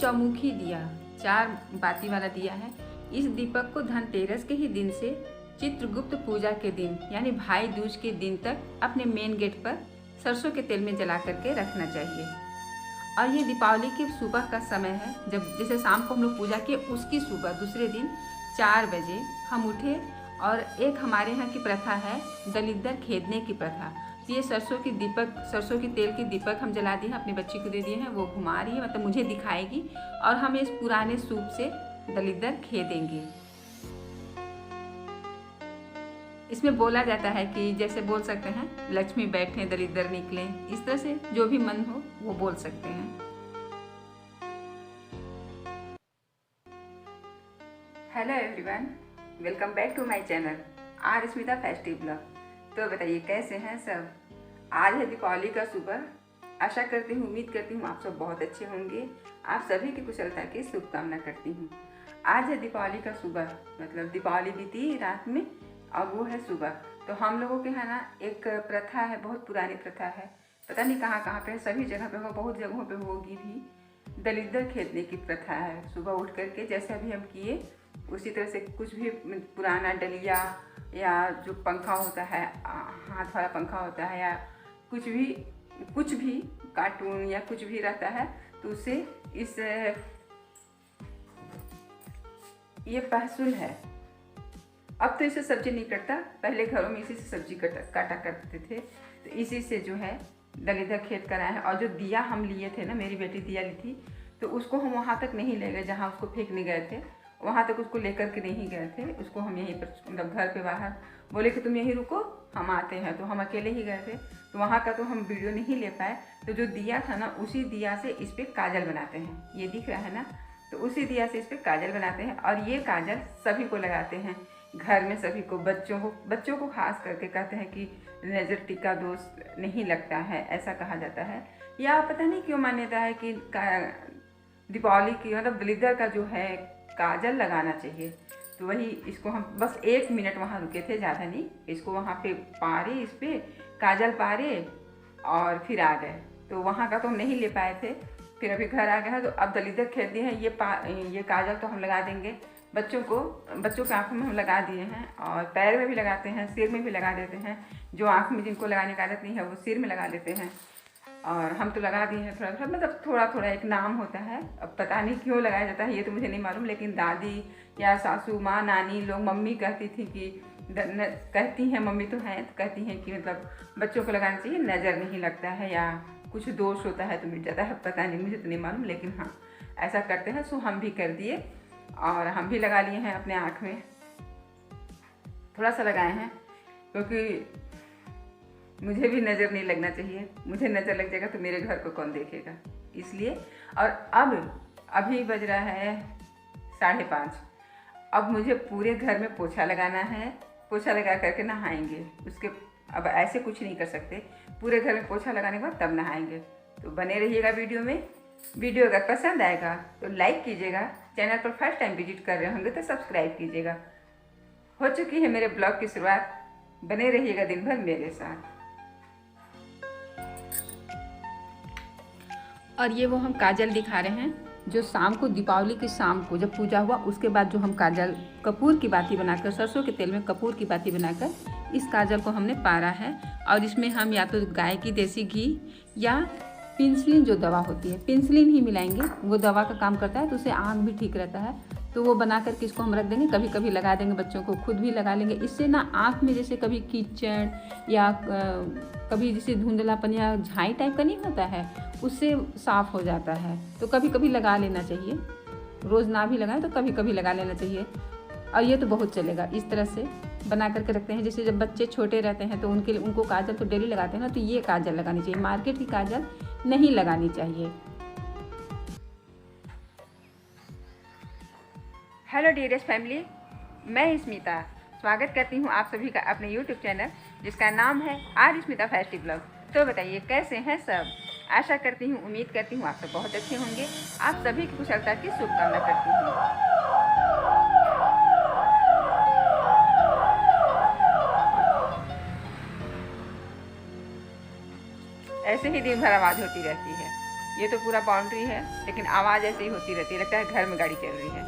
चौमुखी दिया, 4 बाती वाला दिया है। इस दीपक को धनतेरस के ही दिन से चित्रगुप्त पूजा के दिन यानी भाई दूज के दिन तक अपने मेन गेट पर सरसों के तेल में जला करके रखना चाहिए। और ये दीपावली की सुबह का समय है, जब जैसे शाम को हम लोग पूजा किए उसकी सुबह दूसरे दिन 4 बजे हम उठे। और एक हमारे यहाँ की प्रथा है दलिद्दर खेदने की प्रथा। ये सरसों की तेल की दीपक हम जला दिए हैं, अपनी बच्ची को दे दिए हैं, वो घुमा रही है, मतलब मुझे दिखाएगी और हम इस पुराने सूप से दलिद्दर खेदेंगे। इसमें बोला जाता है कि जैसे बोल सकते हैं लक्ष्मी बैठे दलिद्दर निकले, इस तरह से जो भी मन हो वो बोल सकते हैं। Hello everyone, welcome back to my channel R Smita festive blog. तो बताइए कैसे हैं सब। आज है दीपावली का सुबह। आशा करती हूँ, उम्मीद करती हूँ आप सब बहुत अच्छे होंगे। आप सभी की कुशलता की शुभकामना करती हूँ। आज है दीपावली का सुबह, मतलब दीपावली बीती रात में और वो है सुबह। तो हम लोगों के यहाँ ना एक प्रथा है, बहुत पुरानी प्रथा है, पता नहीं कहाँ कहाँ पे, सभी जगह पे हो, बहुत जगहों पे होगी भी। दलिद्दर खेदने की प्रथा है। सुबह उठ करके जैसे अभी हम किए उसी तरह से कुछ भी पुराना डलिया या जो पंखा होता है, हाथ वाला पंखा होता है, या कुछ भी कार्टून या कुछ भी रहता है, तो उसे ये पहसुल है। अब तो इसे सब्जी नहीं कटता, पहले घरों में इसी से सब्जी काटा करते थे। तो इसी से जो है दलिद्दर खेद कर आए हैं। और जो दिया हम लिए थे ना, मेरी बेटी दिया ली थी, तो उसको हम वहाँ तक नहीं ले गए जहाँ उसको फेंकने गए थे, वहाँ तक उसको लेकर के नहीं गए थे। उसको हम यहीं पर, मतलब घर पे बाहर बोले कि तुम यहीं रुको, हम आते हैं, तो हम अकेले ही गए थे, तो वहाँ का तो हम वीडियो नहीं ले पाए। तो जो दिया था ना, उसी दिया से इस पर काजल बनाते हैं, ये दिख रहा है ना, तो उसी दिया से इस पर काजल बनाते हैं। और ये काजल सभी को लगाते हैं घर में, सभी को, बच्चों को खास करके कहते हैं कि नज़र टिक्का दोष नहीं लगता है, ऐसा कहा जाता है। या पता नहीं क्यों मान्यता है कि दीपावली की मतलब दलिद्दर का जो है काजल लगाना चाहिए। तो वही इसको हम बस 1 मिनट वहाँ रुके थे, ज़्यादा नहीं। इसको वहाँ पे पारे, इस पर काजल पारे और फिर आ गए। तो वहाँ का तो हम नहीं ले पाए थे, फिर अभी घर आ गए हैं। तो अब दलिद्दर खेद दिए हैं, ये काजल तो हम लगा देंगे बच्चों के आँखों में हम लगा दिए हैं, और पैर में भी लगाते हैं, सिर में भी लगा देते हैं। जो आँख में जिनको लगाने की आदत नहीं है वो सिर में लगा देते हैं, और हम तो लगा दिए हैं थोड़ा थोड़ा, मतलब थोड़ा थोड़ा। एक नाम होता है, अब पता नहीं क्यों लगाया जाता है, ये तो मुझे नहीं मालूम, लेकिन दादी या सासू माँ, नानी लोग, मम्मी कहती थी कि कहती हैं, मम्मी तो हैं, तो कहती हैं कि मतलब बच्चों को लगाना चाहिए, नज़र नहीं लगता है या कुछ दोष होता है तो मिट जाता है। पता नहीं, मुझे तो नहीं मालूम, लेकिन हाँ ऐसा करते हैं। सो हम भी कर दिए और हम भी लगा लिए हैं अपने आँख में, थोड़ा सा लगाए हैं, क्योंकि मुझे भी नज़र नहीं लगना चाहिए। मुझे नज़र लग जाएगा तो मेरे घर को कौन देखेगा, इसलिए। और अभी बज रहा है 5:30। अब मुझे पूरे घर में पोछा लगाना है, पोछा लगा करके नहाएंगे। उसके अब ऐसे कुछ नहीं कर सकते, पूरे घर में पोछा लगाने के बाद तब नहाएंगे। तो बने रहिएगा वीडियो में। वीडियो अगर पसंद आएगा तो लाइक कीजिएगा, चैनल पर फर्स्ट टाइम विजिट कर रहे होंगे तो सब्सक्राइब कीजिएगा। हो चुकी है मेरे ब्लॉग की शुरुआत, बने रहिएगा दिन भर मेरे साथ। और ये वो हम काजल दिखा रहे हैं, जो शाम को, दीपावली की शाम को जब पूजा हुआ उसके बाद जो हम काजल कपूर की बाती बनाकर, सरसों के तेल में कपूर की बाती बनाकर इस काजल को हमने पारा है। और इसमें हम या तो गाय की देसी घी या पेंसिलिन जो दवा होती है, पेंसिलिन ही मिलाएंगे, वो दवा का काम करता है, तो उससे आँख भी ठीक रहता है। तो वो बना करके इसको हम रख देंगे, कभी कभी लगा देंगे बच्चों को, खुद भी लगा लेंगे। इससे ना आँख में जैसे कभी कीचड़ या कभी जैसे धुंधलापन या झाई टाइप का नहीं होता है, उससे साफ़ हो जाता है। तो कभी कभी लगा लेना चाहिए, रोज़ ना भी लगाएं तो कभी कभी लगा लेना चाहिए। और ये तो बहुत चलेगा, इस तरह से बना करके रखते हैं। जैसे जब बच्चे छोटे रहते हैं तो उनको काजल तो डेली लगाते हैं ना, तो ये काजल लगानी चाहिए, मार्केट की काजल नहीं लगानी चाहिए। हेलो डियरेस्ट फैमिली, मैं स्मिता स्वागत करती हूँ आप सभी का अपने YouTube चैनल जिसका नाम है आर स्मिता फेस्टिव ब्लॉग। तो बताइए कैसे हैं सब। आशा करती हूँ, उम्मीद करती हूँ आप सब बहुत अच्छे होंगे। आप सभी की कुशलता की शुभकामना करती हूँ। ऐसे ही दिन भर आवाज़ होती रहती है। ये तो पूरा बाउंड्री है, लेकिन आवाज़ ऐसे ही होती रहती है, लगता है घर में गाड़ी चल रही है।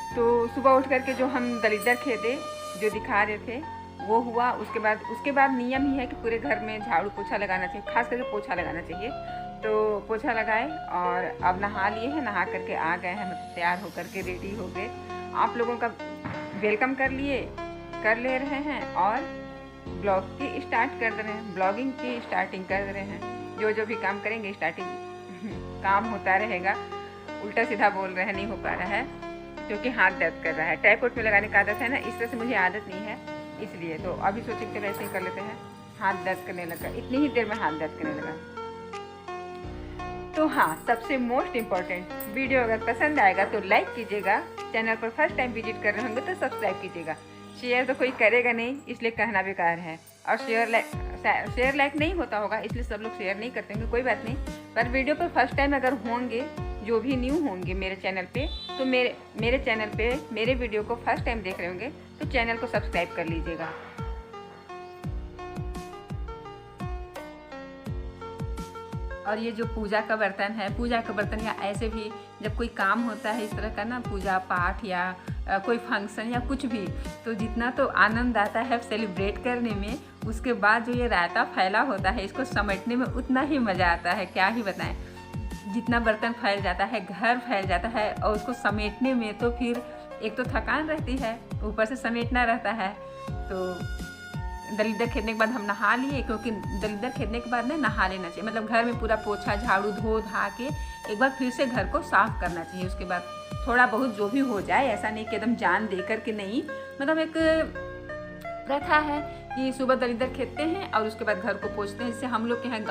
तो सुबह उठ करके जो हम दलिदर खेते जो दिखा रहे थे वो हुआ। उसके बाद नियम ही है कि पूरे घर में झाड़ू पोछा लगाना चाहिए, खास करके पोछा लगाना चाहिए। तो पोछा लगाए और अब नहा लिए हैं, नहा करके आ गए हैं, मतलब तैयार होकर के रेडी हो गए। आप लोगों का वेलकम कर ले रहे हैं और ब्लॉग की स्टार्ट कर रहे हैं, ब्लॉगिंग की स्टार्टिंग कर रहे हैं। जो भी काम करेंगे स्टार्टिंग काम होता रहेगा। उल्टा सीधा बोल रहे हैं, नहीं हो पा रहा है क्योंकि हाथ दर्द कर रहा है। ट्राइपॉड पे लगाने का आदत है ना, इस तरह से मुझे आदत नहीं है, इसलिए। तो अभी सोचे कि वैसे ही कर लेते हैं। हाथ दर्द करने लगा, इतनी ही देर में हाथ दर्द करने लगा। तो हाँ, सबसे मोस्ट इम्पॉर्टेंट, वीडियो अगर पसंद आएगा तो लाइक कीजिएगा, चैनल पर फर्स्ट टाइम विजिट कर रहे होंगे तो सब्सक्राइब कीजिएगा। शेयर तो कोई करेगा नहीं, इसलिए कहना बेकार है। और शेयर लाइक नहीं होता होगा, इसलिए सब लोग शेयर नहीं करते होंगे, कोई बात नहीं। पर वीडियो पर फर्स्ट टाइम अगर होंगे, जो भी न्यू होंगे मेरे चैनल पे, तो मेरे चैनल पे मेरे वीडियो को फर्स्ट टाइम देख रहे होंगे तो चैनल को सब्सक्राइब कर लीजिएगा। और ये जो पूजा का बर्तन है, पूजा का बर्तन या ऐसे भी जब कोई काम होता है इस तरह का ना, पूजा पाठ या कोई फंक्शन या कुछ भी, तो जितना तो आनंद आता है सेलिब्रेट करने में, उसके बाद जो ये रायता फैला होता है इसको समेटने में उतना ही मज़ा आता है, क्या ही बताएं। जितना बर्तन फैल जाता है, घर फैल जाता है, और उसको समेटने में तो फिर एक तो थकान रहती है, ऊपर से समेटना रहता है। तो दलिदर खेदने के बाद हम नहा लिए, क्योंकि दलिदर खेदने के बाद ना नहा लेना चाहिए, मतलब घर में पूरा पोछा झाड़ू धो धा के एक बार फिर से घर को साफ करना चाहिए। उसके बाद थोड़ा बहुत जो भी हो जाए, ऐसा नहीं कि एकदम जान दे कर के नहीं, मतलब एक प्रथा है कि सुबह दलिदर खेदते हैं और उसके बाद घर को पोछते हैं। जैसे हम लोग के यहाँ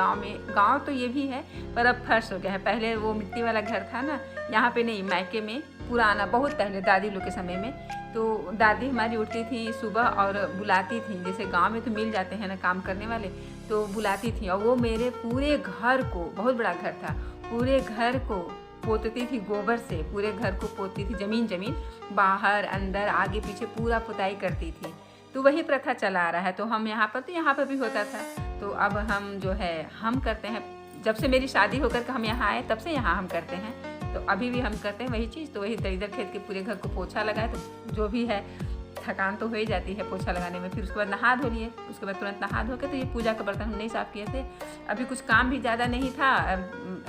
गांव तो ये भी है, पर अब फर्श हो गया है। पहले वो मिट्टी वाला घर था ना, यहाँ पे नहीं, मायके में पुराना, बहुत पहले दादी लोग के समय में, तो दादी हमारी उठती थी सुबह और बुलाती थी। जैसे गांव में तो मिल जाते हैं ना काम करने वाले, तो बुलाती थी और वो मेरे पूरे घर को, बहुत बड़ा घर था, पूरे घर को पोतती थी गोबर से, पूरे घर को पोतती थी, जमीन बाहर अंदर आगे पीछे पूरा पुताई करती थी। तो वही प्रथा चला आ रहा है। तो हम यहाँ पर भी होता था। तो अब हम जो है हम करते हैं, जब से मेरी शादी होकर के हम यहाँ आए तब से यहाँ हम करते हैं। तो अभी भी हम करते हैं वही चीज़। तो वही दलिदर खेद के पूरे घर को पोछा लगाए, तो जो भी है थकान तो हो ही जाती है पोछा लगाने में। फिर उसके बाद नहा धो लिए, उसके बाद तुरंत नहा धो के तो ये पूजा का बर्तन हम नहीं साफ़ किए थे। अभी कुछ काम भी ज़्यादा नहीं था,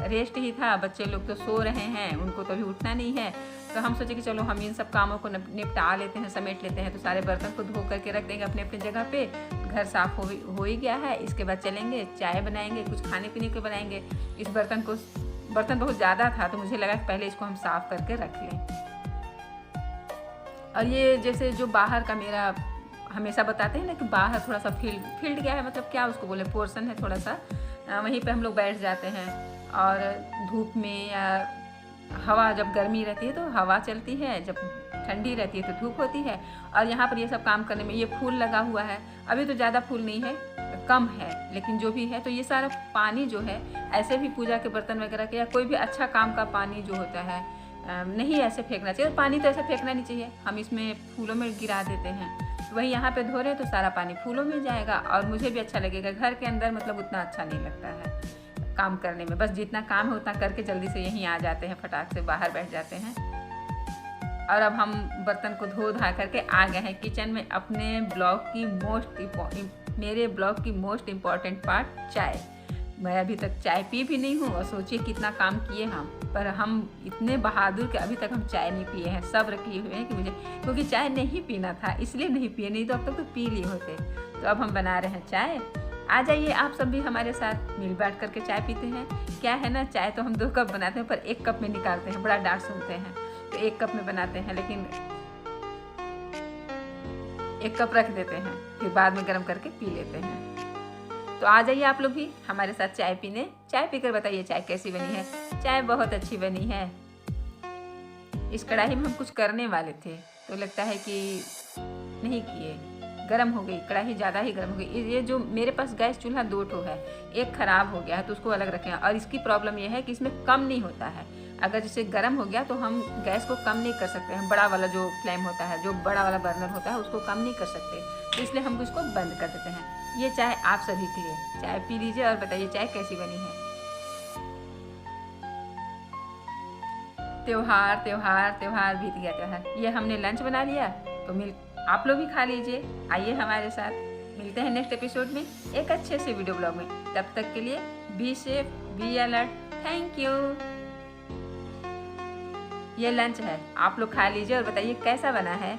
रेस्ट ही था, बच्चे लोग तो सो रहे हैं, उनको तो अभी उठना नहीं है। तो हम सोचे कि चलो हम इन सब कामों को निपटा लेते हैं, समेट लेते हैं। तो सारे बर्तन को धो करके रख देंगे अपने अपने जगह पे। घर साफ़ हो ही गया है। इसके बाद चलेंगे, चाय बनाएंगे, कुछ खाने पीने को बनाएंगे। इस बर्तन बहुत ज़्यादा था, तो मुझे लगा कि पहले इसको हम साफ़ करके रख लें। और ये जैसे जो बाहर का मेरा हमेशा बताते हैं ना कि बाहर थोड़ा सा फील्ड गया है, मतलब क्या उसको बोले, पोर्शन है थोड़ा सा, वहीं पे हम लोग बैठ जाते हैं। और धूप में या हवा, जब गर्मी रहती है तो हवा चलती है, जब ठंडी रहती है तो धूप होती है। और यहाँ पर ये सब काम करने में ये फूल लगा हुआ है, अभी तो ज़्यादा फूल नहीं है, कम है, लेकिन जो भी है, तो ये सारा पानी जो है ऐसे भी पूजा के बर्तन वगैरह के या कोई भी अच्छा काम का पानी जो होता है नहीं ऐसे फेंकना चाहिए। पानी तो ऐसे फेंकना नहीं चाहिए, हम इसमें फूलों में गिरा देते हैं। वही यहाँ पे धो रहे तो सारा पानी फूलों में जाएगा और मुझे भी अच्छा लगेगा। घर के अंदर मतलब उतना अच्छा नहीं लगता है काम करने में, बस जितना काम है उतना करके जल्दी से यहीं आ जाते हैं, फटाक से बाहर बैठ जाते हैं। और अब हम बर्तन को धो धा करके आ गए हैं किचन में। अपने मेरे ब्लॉग की मोस्ट इम्पॉर्टेंट पार्ट, चाय। मैं अभी तक चाय पी भी नहीं हूँ और सोचिए कितना काम किए हम, पर हम इतने बहादुर के अभी तक हम चाय नहीं पिए हैं। सब्र किए हुए हैं कि मुझे, क्योंकि चाय नहीं पीना था इसलिए नहीं पिए, नहीं तो अब तक तो पी लिए होते। तो अब हम बना रहे हैं चाय। आ जाइए आप सब भी हमारे साथ, मिल बैठ करके चाय पीते हैं। क्या है ना, चाय तो हम 2 कप बनाते हैं पर 1 कप में निकालते हैं, बड़ा डांट सुनते हैं। तो 1 कप में बनाते हैं, लेकिन 1 कप रख देते हैं, फिर बाद में गर्म करके पी लेते हैं। तो आ जाइए आप लोग भी हमारे साथ चाय पीने। चाय पीकर बताइए चाय कैसी बनी है। चाय बहुत अच्छी बनी है। इस कढ़ाई में हम कुछ करने वाले थे तो लगता है कि नहीं किए, गर्म हो गई कढ़ाई, ज़्यादा ही गर्म हो गई। ये जो मेरे पास गैस चूल्हा 2 ठो है, एक ख़राब हो गया है तो उसको अलग रखें। और इसकी प्रॉब्लम ये है कि इसमें कम नहीं होता है, अगर जैसे गर्म हो गया तो हम गैस को कम नहीं कर सकते हैं, बड़ा वाला जो फ्लेम होता है, जो बड़ा वाला बर्नर होता है उसको कम नहीं कर सकते, तो इसलिए हम इसको बंद कर देते हैं। ये चाय आप सभी के लिए, चाय पी लीजिए और बताइए चाय कैसी बनी है। त्योहार त्योहार त्योहार बीत गया त्योहार, ये हमने लंच बना लिया, तो आप लोग भी खा लीजिए। आइए हमारे साथ, मिलते हैं नेक्स्ट एपिसोड में एक अच्छे से वीडियो ब्लॉग में। तब तक के लिए be safe, be alert, thank you. ये लंच है, आप लोग खा लीजिए और बताइए कैसा बना है।